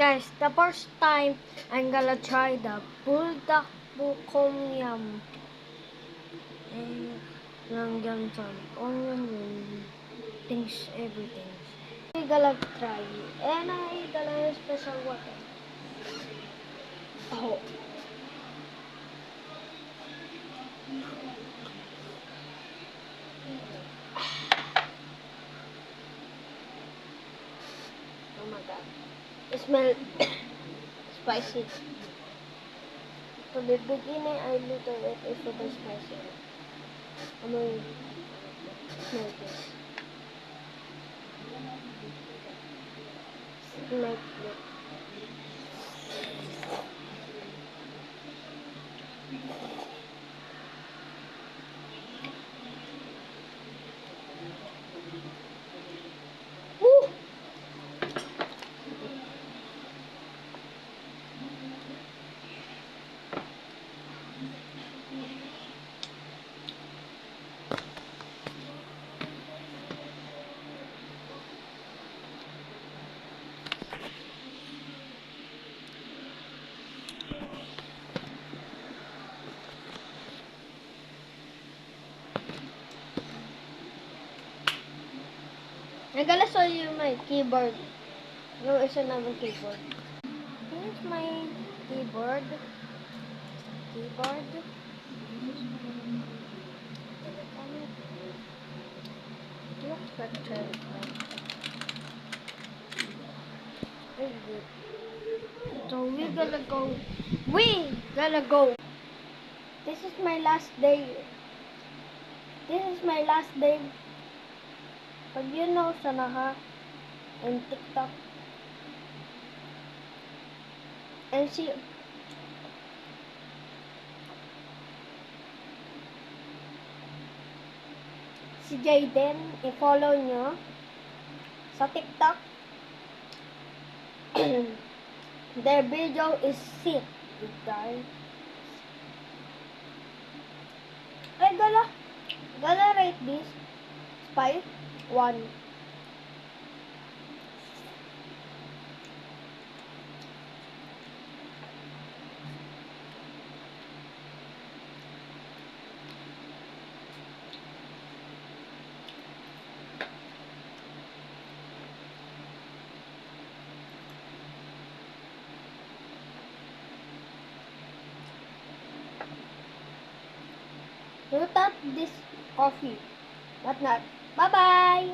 Guys, the first time I'm gonna try the bulldog bukomyam. And langgam some onion and things, everything. I'm gonna try and I gonna special water. Oh. Oh my god. It smells spicy. So the beginning I look at it is super spicy. I'm gonna smell this. Smell it. Woo! I'm gonna show you my keyboard. No, it's another keyboard. Here's my keyboard. Keyboard. Looks better. Very good. So we gonna go. We gonna go. This is my last day. This is my last day. Pag you know, Sanaha and TikTok. And si Jaden, i-follow nyo sa TikTok. Their video is sick, guys. I gonna rate this 5-1. You tap this coffee, but not. Bye bye.